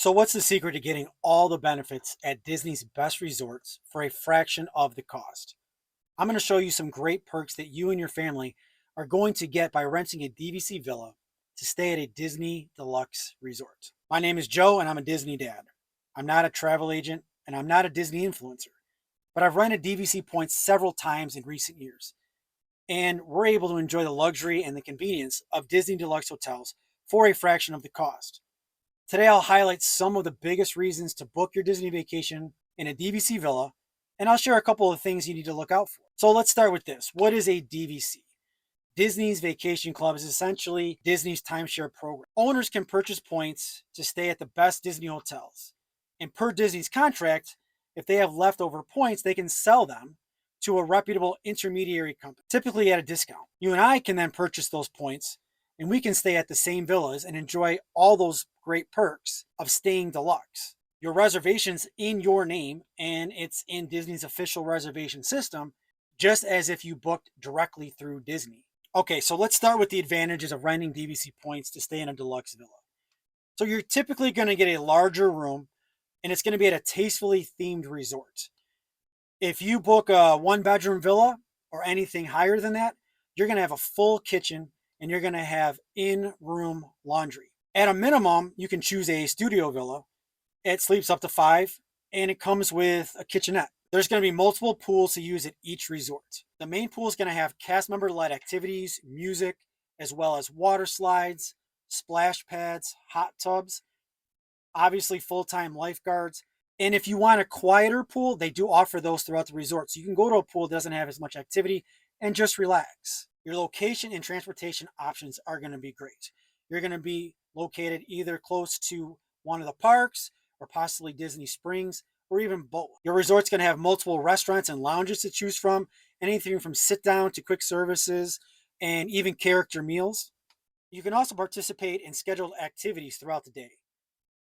So, what's the secret to getting all the benefits at Disney's best resorts for a fraction of the cost? I'm going to show you some great perks that you and your family are going to get by renting a DVC villa to stay at a Disney Deluxe resort. My name is Joe, and I'm a Disney dad. I'm not a travel agent, and I'm not a Disney influencer, but I've rented DVC points several times in recent years, and we're able to enjoy the luxury and the convenience of Disney Deluxe hotels for a fraction of the cost. Today, I'll highlight some of the biggest reasons to book your Disney vacation in a DVC villa, and I'll share a couple of things you need to look out for. So let's start with this. What is a DVC? Disney's Vacation Club is essentially Disney's timeshare program. Owners can purchase points to stay at the best Disney hotels. And per Disney's contract, if they have leftover points, they can sell them to a reputable intermediary company, typically at a discount. You and I can then purchase those points and we can stay at the same villas and enjoy all those great perks of staying deluxe. Your reservation's in your name and it's in Disney's official reservation system, just as if you booked directly through Disney. Okay, so let's start with the advantages of renting DVC points to stay in a deluxe villa. So you're typically going to get a larger room and it's going to be at a tastefully themed resort. If you book a one-bedroom villa or anything higher than that, you're going to have a full kitchen and you're going to have in-room laundry. At a minimum, you can choose a studio villa. It sleeps up to 5 and it comes with a kitchenette. There's going to be multiple pools to use at each resort. The main pool is going to have cast member-led activities, music, as well as water slides, splash pads, hot tubs, obviously full-time lifeguards. And if you want a quieter pool, they do offer those throughout the resort. So you can go to a pool that doesn't have as much activity and just relax. Your location and transportation options are going to be great. You're going to be located either close to one of the parks or possibly Disney Springs or even both. Your resort's going to have multiple restaurants and lounges to choose from, anything from sit down to quick services and even character meals. You can also participate in scheduled activities throughout the day.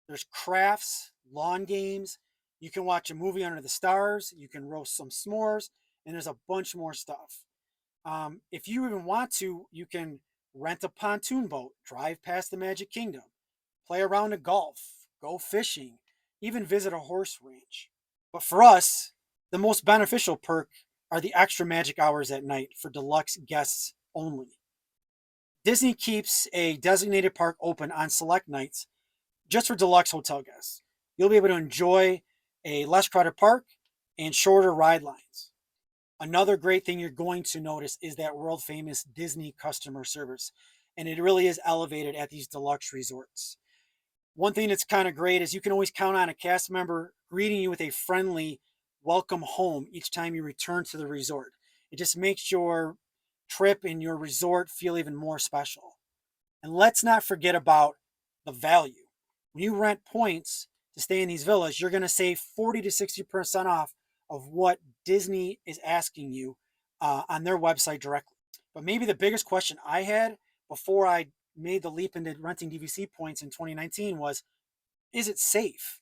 There's crafts, lawn games. You can watch a movie under the stars. You can roast some s'mores, and there's a bunch more stuff. If you even want to, you can rent a pontoon boat, drive past the Magic Kingdom, play around a golf, go fishing, even visit a horse ranch. But for us, the most beneficial perk are the extra magic hours at night for deluxe guests only. Disney keeps a designated park open on select nights just for deluxe hotel guests. You'll be able to enjoy a less crowded park and shorter ride lines. Another great thing you're going to notice is that world famous Disney customer service. And it really is elevated at these deluxe resorts. One thing that's kind of great is you can always count on a cast member greeting you with a friendly welcome home each time you return to the resort. It just makes your trip and your resort feel even more special. And let's not forget about the value. When you rent points to stay in these villas, you're going to save 40 to 60% off of what Disney is asking you on their website directly. But maybe the biggest question I had before I made the leap into renting DVC points in 2019 was, is it safe?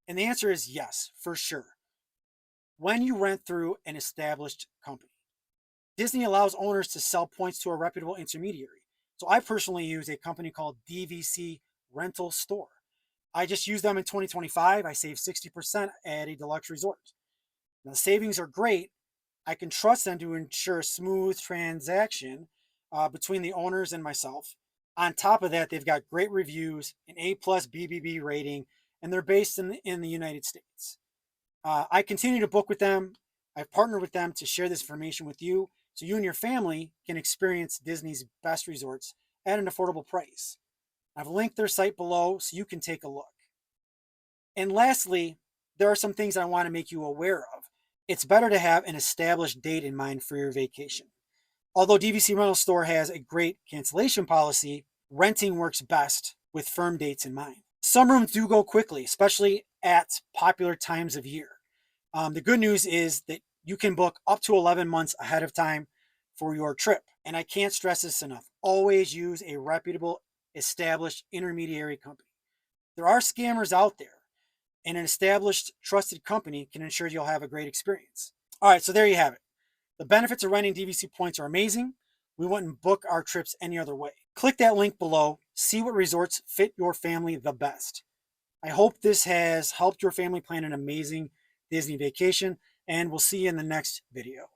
And the answer is yes, for sure. When you rent through an established company, Disney allows owners to sell points to a reputable intermediary. So I personally use a company called DVC Rental Store. I just used them in 2025. I saved 60% at a deluxe resort. Now, the savings are great. I can trust them to ensure a smooth transaction between the owners and myself. On top of that, they've got great reviews, an A+ BBB rating, and they're based in the United States. I continue to book with them. I've partnered with them to share this information with you so you and your family can experience Disney's best resorts at an affordable price. I've linked their site below so you can take a look. And lastly, there are some things I want to make you aware of. It's better to have an established date in mind for your vacation. Although DVC Rental Store has a great cancellation policy, renting works best with firm dates in mind. Some rooms do go quickly, especially at popular times of year. The good news is that you can book up to 11 months ahead of time for your trip. And I can't stress this enough. Always use a reputable, established intermediary company. There are scammers out there, and an established, trusted company can ensure you'll have a great experience. All right, so there you have it. The benefits of renting DVC points are amazing. We wouldn't book our trips any other way. Click that link below, see what resorts fit your family the best. I hope this has helped your family plan an amazing Disney vacation, and we'll see you in the next video.